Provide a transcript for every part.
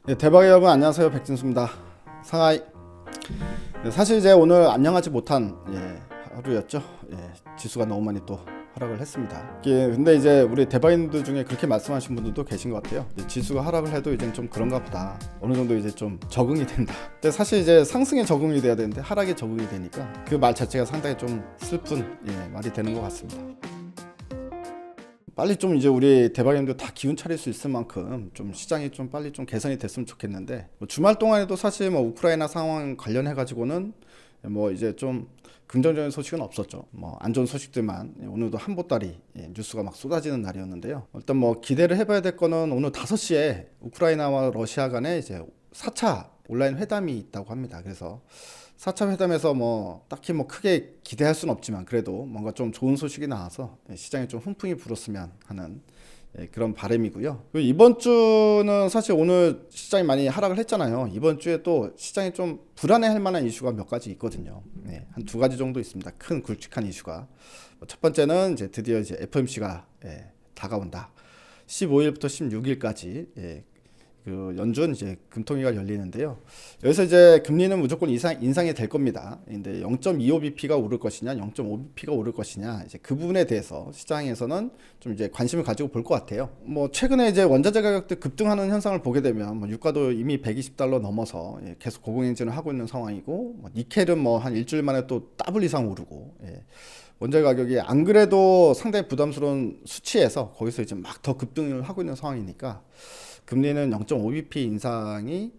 네, 대박의 여러분 안녕하세요. 백진수입니다. 상하이. 네, 사실 이제 오늘 안녕하지 못한 하루였죠. 지수가 너무 많이 또 하락을 했습니다. 근데 이제 우리 대박인들 중에 그렇게 말씀하신 분들도 계신 것 같아요. 지수가 하락을 해도 이제 좀 그런가 보다. 어느 정도 이제 좀 적응이 된다. 근데 사실 이제 상승에 적응이 돼야 되는데 하락에 적응이 되니까 그 말 자체가 상당히 좀 슬픈 말이 되는 것 같습니다. 빨리 좀 이제 우리 대박인들 다 기운 차릴 수 있을 만큼 좀 시장이 좀 빨리 좀 개선이 됐으면 좋겠는데, 뭐 주말 동안에도 사실 뭐 우크라이나 상황 관련해 가지고는 뭐 이제 좀 긍정적인 소식은 없었죠. 뭐 안 좋은 소식들만, 오늘도 한보따리 뉴스가 막 쏟아지는 날이었는데요. 일단 뭐 기대를 해봐야 될 거는 오늘 5시에 우크라이나와 러시아 간에 이제 4차 온라인 회담이 있다고 합니다. 그래서 4차 회담에서 뭐 딱히 뭐 크게 기대할 수는 없지만 그래도 뭔가 좀 좋은 소식이 나와서 시장에 좀 훈풍이 불었으면 하는 그런 바람이고요. 그리고 이번 주는 사실 오늘 시장이 많이 하락을 했잖아요. 이번 주에 또 시장이 좀 불안해할 만한 이슈가 몇 가지 있거든요. 한 2가지 정도 있습니다. 큰 굵직한 이슈가. 첫 번째는 이제 드디어 이제 FOMC가 다가온다. 15일부터 16일까지 그 연준 이제 금통위가 열리는데요. 여기서 이제 금리는 무조건 인상이 될 겁니다. 근데 0.25bp가 오를 것이냐, 0.5bp가 오를 것이냐, 이제 그 부분에 대해서 시장에서는 좀 이제 관심을 가지고 볼 것 같아요. 뭐 최근에 이제 원자재 가격들 급등하는 현상을 보게 되면 뭐 유가도 이미 120달러 넘어서 계속 고공행진을 하고 있는 상황이고, 뭐 니켈은 뭐 한 일주일 만에 또 더블 이상 오르고. 원자재 가격이 안 그래도 상당히 부담스러운 수치에서 거기서 이제 막 더 급등을 하고 있는 상황이니까 금리는 0.5bp 인상이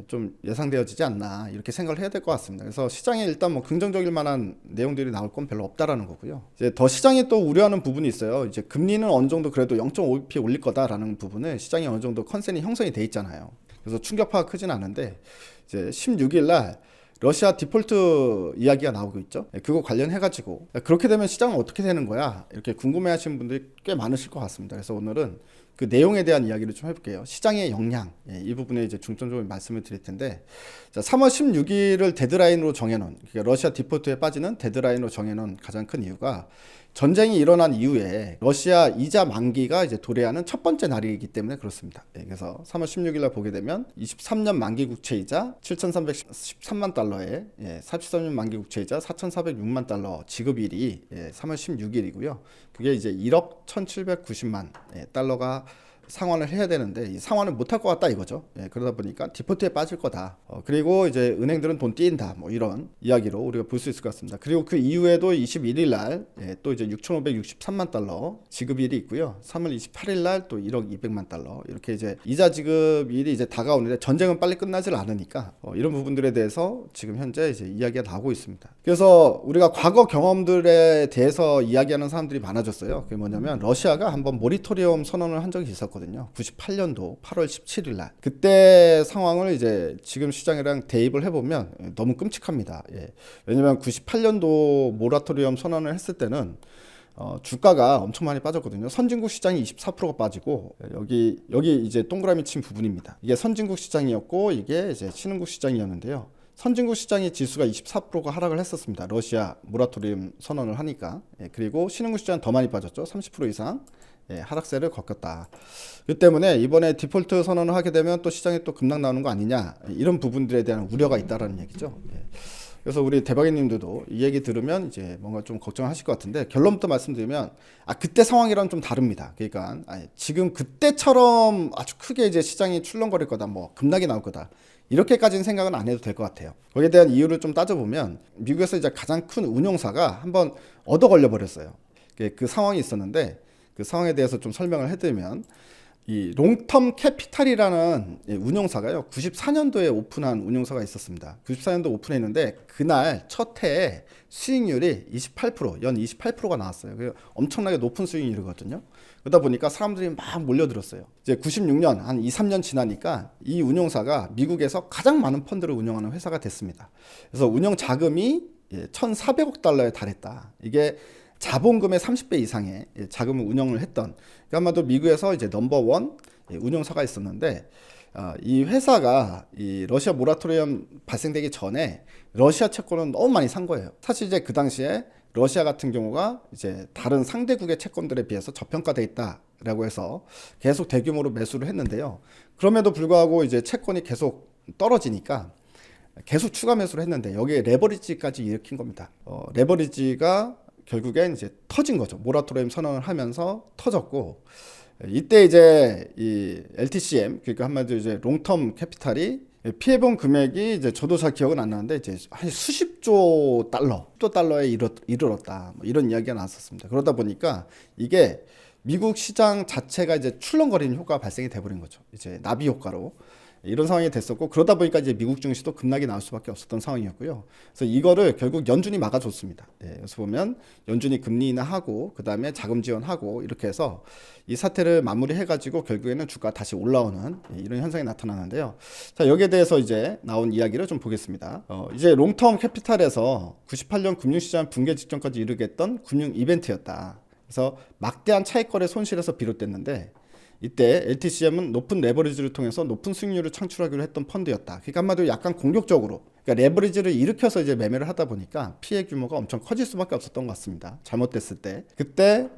좀 예상되어지지 않나 이렇게 생각을 해야 될 것 같습니다. 그래서 시장에 일단 뭐 긍정적일 만한 내용들이 나올 건 별로 없다라는 거고요. 이제 더 시장이 또 우려하는 부분이 있어요. 이제 금리는 어느 정도 그래도 0.5bp 올릴 거다라는 부분을 시장이 어느 정도 컨센이 형성이 돼 있잖아요. 그래서 충격파가 크진 않은데 이제 16일 날 러시아 디폴트 이야기가 나오고 있죠. 그거 관련해가지고 그렇게 되면 시장은 어떻게 되는 거야? 이렇게 궁금해하시는 분들이 꽤 많으실 것 같습니다. 그래서 오늘은 그 내용에 대한 이야기를 좀 해볼게요. 시장의 역량, 이 부분에 이제 중점적으로 말씀을 드릴 텐데, 자, 3월 16일을 데드라인으로 정해놓은, 그러니까 러시아 디폴트에 빠지는 데드라인으로 정해놓은 가장 큰 이유가 전쟁이 일어난 이후에 러시아 이자 만기가 이제 도래하는 첫 번째 날이기 때문에 그렇습니다. 그래서 3월 16일 날 보게 되면 23년 만기 국채이자 7,313만 달러에 43년 만기 국채이자 4,406만 달러 지급일이 3월 16일이고요. 그게 이제 1억 1,790만 달러가 상환을 해야 되는데 이 상환을 못할 것 같다 이거죠. 그러다 보니까 디폴트에 빠질 거다. 그리고 이제 은행들은 돈 띄인다. 뭐 이런 이야기로 우리가 볼 수 있을 것 같습니다. 그리고 그 이후에도 21일 날 또 이제 6,563만 달러 지급일이 있고요. 3월 28일 날 또 1억 200만 달러 이렇게 이제 이자 지급일이 이제 다가오는데 전쟁은 빨리 끝나질 않으니까 이런 부분들에 대해서 지금 현재 이제 이야기가 나오고 있습니다. 그래서 우리가 과거 경험들에 대해서 이야기하는 사람들이 많아졌어요. 그게 뭐냐면 러시아가 한번 모리토리엄 선언을 한 적이 있었거든요. 98년도 8월 17일 날 그때 상황을 이제 지금 시장이랑 대입을 해보면 너무 끔찍합니다. 왜냐면 98년도 모라토리엄 선언을 했을 때는 주가가 엄청 많이 빠졌거든요. 선진국 시장이 24%가 빠지고 여기 이제 동그라미 친 부분입니다. 이게 선진국 시장이었고 이게 이제 신흥국 시장이었는데요. 선진국 시장의 지수가 24%가 하락을 했었습니다. 러시아 모라토리엄 선언을 하니까. 그리고 신흥국 시장은 더 많이 빠졌죠. 30% 이상. 하락세를 겪었다. 그 때문에 이번에 디폴트 선언을 하게 되면 또 시장에 또 급락 나오는 거 아니냐 이런 부분들에 대한 우려가 있다라는 얘기죠. 그래서 우리 대박이님들도 이 얘기 들으면 이제 뭔가 좀 걱정하실 것 같은데 결론부터 말씀드리면 그때 상황이랑 좀 다릅니다. 그러니까 지금 그때처럼 아주 크게 이제 시장이 출렁거릴 거다, 뭐 급락이 나올 거다. 이렇게까지는 생각은 안 해도 될 것 같아요. 거기에 대한 이유를 좀 따져보면 미국에서 이제 가장 큰 운용사가 한번 얻어 걸려 버렸어요. 그 상황이 있었는데. 그 상황에 대해서 좀 설명을 해드리면 이 롱텀 캐피탈이라는 운용사가요 94년도에 오픈한 운용사가 있었습니다. 94년도 오픈했는데 그날 첫 해에 수익률이 28%, 연 28%가 나왔어요. 그 엄청나게 높은 수익률이거든요. 그러다 보니까 사람들이 막 몰려들었어요. 이제 96년 한 2, 3년 지나니까 이 운용사가 미국에서 가장 많은 펀드를 운영하는 회사가 됐습니다. 그래서 운영 자금이 1,400억 달러에 달했다. 이게 자본금의 30배 이상의 자금을 운영을 했던, 그러니까 아마도 미국에서 이제 넘버원 운용사가 있었는데, 이 회사가 이 러시아 모라토리엄 발생되기 전에 러시아 채권을 너무 많이 산 거예요. 사실 이제 그 당시에 러시아 같은 경우가 이제 다른 상대국의 채권들에 비해서 저평가돼 있다. 라고 해서 계속 대규모로 매수를 했는데요. 그럼에도 불구하고 이제 채권이 계속 떨어지니까 계속 추가 매수를 했는데 여기에 레버리지까지 일으킨 겁니다. 레버리지가 결국엔 이제 터진 거죠. 모라토리엄 선언을 하면서 터졌고, 이때 이제 이 LTCM, 그러니까 한마디로 이제 롱텀 캐피탈이 피해본 금액이 이제 저도 잘 기억은 안 나는데 이제 한 수십조 달러에 이르렀다. 뭐 이런 이야기가 나왔었습니다. 그러다 보니까 이게 미국 시장 자체가 이제 출렁거리는 효과가 발생이 돼버린 거죠. 이제 나비 효과로. 이런 상황이 됐었고, 그러다 보니까 이제 미국 증시도 급락이 나올 수밖에 없었던 상황이었고요. 그래서 이거를 결국 연준이 막아줬습니다. 그래서 보면 연준이 금리 인하하고 그 다음에 자금 지원하고 이렇게 해서 이 사태를 마무리해가지고 결국에는 주가 다시 올라오는 이런 현상이 나타나는데요. 자, 여기에 대해서 이제 나온 이야기를 좀 보겠습니다. 이제 롱텀 캐피탈에서 98년 금융시장 붕괴 직전까지 이르게 했던 금융 이벤트였다. 그래서 막대한 차익거래 손실에서 비롯됐는데, 이때 LTCM은 높은 레버리지를 통해서 높은 수익률을 창출하기로 했던 펀드였다. 그러니까 한마디로 약간 공격적으로, 그러니까 레버리지를 일으켜서 이제 매매를 하다 보니까 피해 규모가 엄청 커질 수밖에 없었던 것 같습니다. 잘못됐을 때. 그때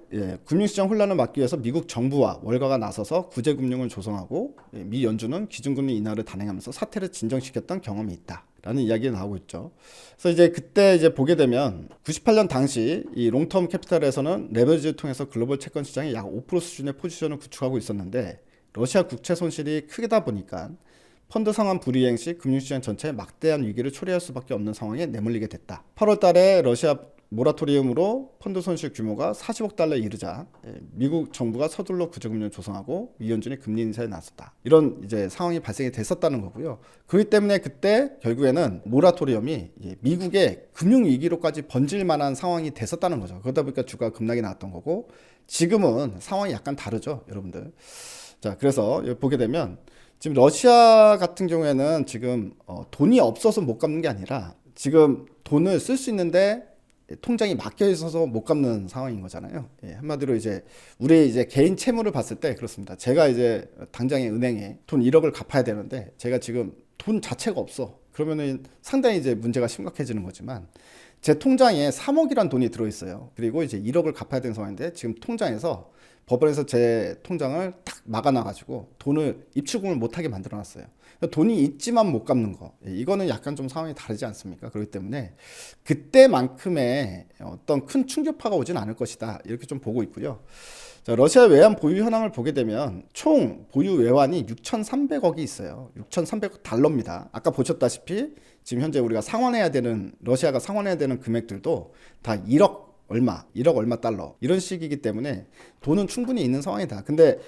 금융시장 혼란을 막기 위해서 미국 정부와 월가가 나서서 구제금융을 조성하고 미 연준은 기준금리 인하를 단행하면서 사태를 진정시켰던 경험이 있다. 라는 이야기가 나오고 있죠. 그래서 이제 그때 이제 보게 되면 98년 당시 이 롱텀 캐피탈에서는 레버리지를 통해서 글로벌 채권 시장이 약 5% 수준의 포지션을 구축하고 있었는데, 러시아 국채 손실이 크다 보니까 펀드 상환 불이행 시 금융시장 전체에 막대한 위기를 초래할 수밖에 없는 상황에 내몰리게 됐다. 8월 달에 러시아 모라토리움으로 펀드 손실 규모가 40억 달러에 이르자 미국 정부가 서둘러 구제금융을 조성하고 미 연준이 금리 인사에 나섰다. 이런 이제 상황이 발생이 됐었다는 거고요. 그렇기 때문에 그때 결국에는 모라토리움이 미국의 금융 위기로까지 번질 만한 상황이 됐었다는 거죠. 그러다 보니까 주가 급락이 나왔던 거고, 지금은 상황이 약간 다르죠, 여러분들. 자, 그래서 보게 되면 지금 러시아 같은 경우에는 지금 돈이 없어서 못 갚는 게 아니라 지금 돈을 쓸 수 있는데 통장이 막혀 있어서 못 갚는 상황인 거잖아요. 한마디로 이제 우리 이제 개인 채무를 봤을 때 그렇습니다. 제가 이제 당장에 은행에 돈 1억을 갚아야 되는데 제가 지금 돈 자체가 없어. 그러면은 상당히 이제 문제가 심각해지는 거지만, 제 통장에 3억이란 돈이 들어 있어요. 그리고 이제 1억을 갚아야 되는 상황인데 지금 통장에서 법원에서 제 통장을 딱 막아놔가지고 돈을 입출금을 못하게 만들어놨어요. 돈이 있지만 못 갚는 거, 이거는 약간 좀 상황이 다르지 않습니까? 그렇기 때문에 그때만큼의 어떤 큰 충격파가 오진 않을 것이다, 이렇게 좀 보고 있고요. 자, 러시아 외환 보유 현황을 보게 되면 총 보유 외환이 6,300억이 있어요. 6,300억 달러입니다. 아까 보셨다시피 지금 현재 우리가 상환해야 되는, 러시아가 상환해야 되는 금액들도 다 1억 얼마 달러 이런 식이기 때문에 돈은 충분히 있는 상황이다. 근데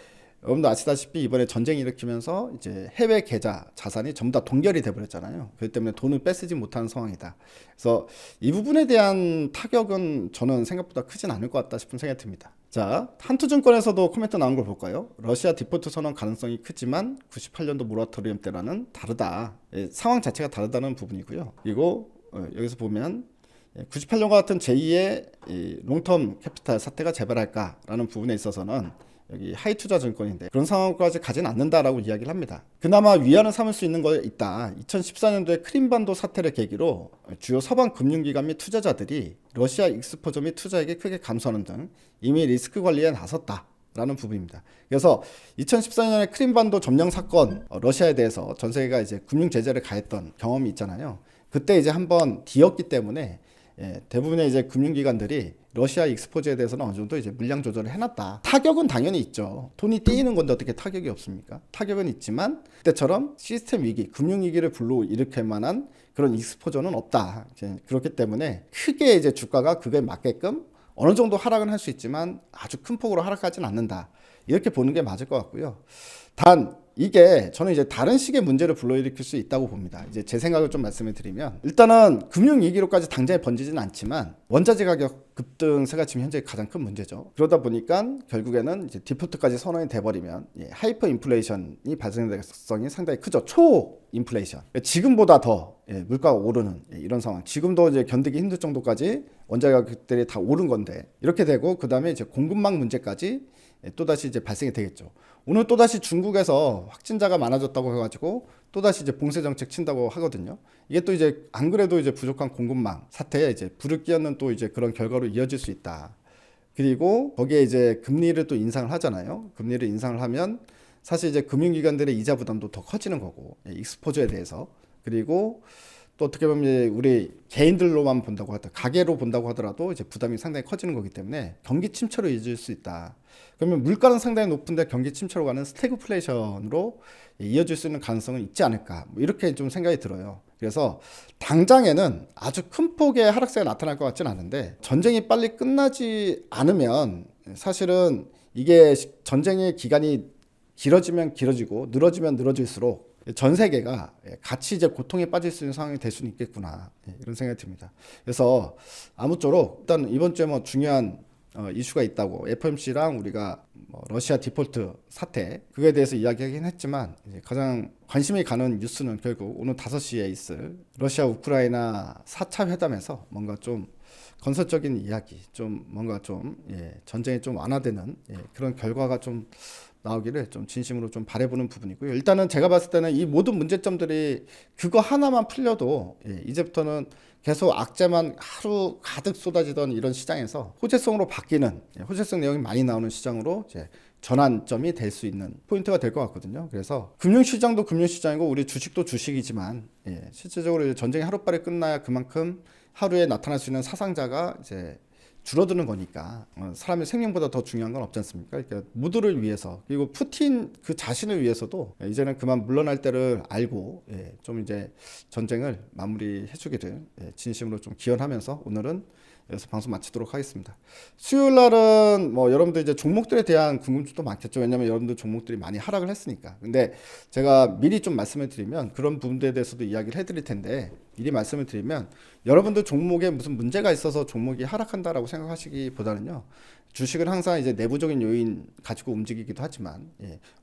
여러분도 아시다시피 이번에 전쟁 일으키면서 이제 해외 계좌 자산이 전부 다 동결이 돼버렸잖아요. 그렇기 때문에 돈을 빼쓰지 못하는 상황이다. 그래서 이 부분에 대한 타격은 저는 생각보다 크진 않을 것 같다 싶은 생각이 듭니다. 자, 한투증권에서도 코멘트 나온 걸 볼까요? 러시아 디폴트 선언 가능성이 크지만 98년도 모라토리엄 때랑은 다르다. 상황 자체가 다르다는 부분이고요. 그리고 여기서 보면 98년과 같은 제2의 롱텀 캐피탈 사태가 재발할까라는 부분에 있어서는 여기 하이투자증권인데 그런 상황까지 가진 않는다라고 이야기를 합니다. 그나마 위안을 삼을 수 있는 거 있다. 2014년도에 크림반도 사태를 계기로 주요 서방 금융기관 및 투자자들이 러시아 익스포저 및 투자액이 크게 감소하는 등 이미 리스크 관리에 나섰다. 라는 부분입니다. 그래서 2014년에 크림반도 점령 사건, 러시아에 대해서 전 세계가 이제 금융 제재를 가했던 경험이 있잖아요. 그때 이제 한번 뒤었기 때문에 대부분의 이제 금융기관들이 러시아 익스포즈에 대해서는 어느 정도 이제 물량 조절을 해놨다. 타격은 당연히 있죠. 돈이 떼이는 건데 어떻게 타격이 없습니까? 타격은 있지만 그때처럼 시스템 위기, 금융 위기를 불러일으킬 만한 그런 익스포저는 없다. 그렇기 때문에 크게 이제 주가가 그거에 맞게끔 어느 정도 하락은 할 수 있지만 아주 큰 폭으로 하락하지는 않는다. 이렇게 보는 게 맞을 것 같고요. 단 이게 저는 이제 다른 식의 문제를 불러일으킬 수 있다고 봅니다. 이제 제 생각을 좀 말씀을 드리면, 일단은 금융위기로까지 당장에 번지지는 않지만 원자재 가격 급등세가 지금 현재 가장 큰 문제죠. 그러다 보니까 결국에는 이제 디폴트까지 선언이 돼버리면 하이퍼 인플레이션이 발생될 가능성이 상당히 크죠. 초 인플레이션. 지금보다 더 물가가 오르는 이런 상황. 지금도 이제 견디기 힘들 정도까지 원자재 가격들이 다 오른 건데, 이렇게 되고 그 다음에 이제 공급망 문제까지 또다시 이제 발생이 되겠죠. 오늘 또다시 중국에서 확진자가 많아졌다고 해가지고 또다시 이제 봉쇄 정책 친다고 하거든요. 이게 또 이제 안 그래도 이제 부족한 공급망 사태에 이제 불을 끼얹는 또 이제 그런 결과로 이어질 수 있다. 그리고 거기에 이제 금리를 또 인상을 하잖아요. 금리를 인상을 하면 사실 이제 금융기관들의 이자 부담도 더 커지는 거고, 익스포저에 대해서. 그리고 또 어떻게 보면 이제 우리 개인들로만 본다고 하더라도, 가계로 본다고 하더라도 이제 부담이 상당히 커지는 거기 때문에 경기 침체로 이어질 수 있다. 그러면 물가는 상당히 높은데 경기 침체로 가는 스태그플레이션으로 이어질 수 있는 가능성은 있지 않을까. 뭐 이렇게 좀 생각이 들어요. 그래서 당장에는 아주 큰 폭의 하락세가 나타날 것 같지는 않은데, 전쟁이 빨리 끝나지 않으면 사실은 이게 전쟁의 기간이 길어지면 길어지고 늘어지면 늘어질수록 전 세계가 같이 이제 고통에 빠질 수 있는 상황이 될 수는 있겠구나, 이런 생각이 듭니다. 그래서 아무쪼록 일단 이번 주에 뭐 중요한 이슈가 있다고, FOMC랑 우리가 뭐 러시아 디폴트 사태 그거에 대해서 이야기하긴 했지만, 이제 가장 관심이 가는 뉴스는 결국 오늘 5시에 있을 러시아 우크라이나 4차 회담에서 뭔가 좀 건설적인 이야기, 좀 뭔가 좀 전쟁이 좀 완화되는 그런 결과가 좀 나오기를 좀 진심으로 좀 바라보는 부분이고요. 일단은 제가 봤을 때는 이 모든 문제점들이 그거 하나만 풀려도 이제부터는 계속 악재만 하루 가득 쏟아지던 이런 시장에서 호재성으로 바뀌는, 호재성 내용이 많이 나오는 시장으로 이제 전환점이 될 수 있는 포인트가 될 것 같거든요. 그래서 금융시장도 금융시장이고 우리 주식도 주식이지만, 실질적으로 이제 전쟁이 하루빨리 끝나야 그만큼 하루에 나타날 수 있는 사상자가 이제 줄어드는 거니까 사람의 생명보다 더 중요한 건 없지 않습니까? 그러니까 모두를 위해서, 그리고 푸틴 그 자신을 위해서도 이제는 그만 물러날 때를 알고 좀 이제 전쟁을 마무리해 주기를 진심으로 좀 기원하면서 오늘은 여기서 방송 마치도록 하겠습니다. 수요일 날은 뭐 여러분들 이제 종목들에 대한 궁금증도 많겠죠. 왜냐면 여러분들 종목들이 많이 하락을 했으니까. 근데 제가 미리 좀 말씀을 드리면, 그런 부분들에 대해서도 이야기를 해드릴 텐데, 미리 말씀을 드리면 여러분들 종목에 무슨 문제가 있어서 종목이 하락한다라고 생각하시기보다는요, 주식은 항상 이제 내부적인 요인 가지고 움직이기도 하지만,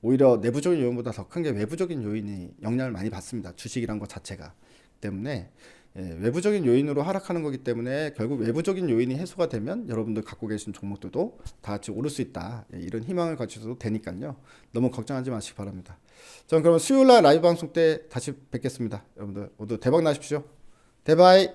오히려 내부적인 요인보다 더 큰 게 외부적인 요인이 영향을 많이 받습니다. 주식이란 것 자체가. 때문에 외부적인 요인으로 하락하는 거기 때문에 결국 외부적인 요인이 해소가 되면 여러분들 갖고 계신 종목들도 다 같이 오를 수 있다, 이런 희망을 가지셔도 되니까요, 너무 걱정하지 마시기 바랍니다. 저는 그러면 수요일날 라이브 방송 때 다시 뵙겠습니다. 여러분들 모두 대박 나십시오. 대바이.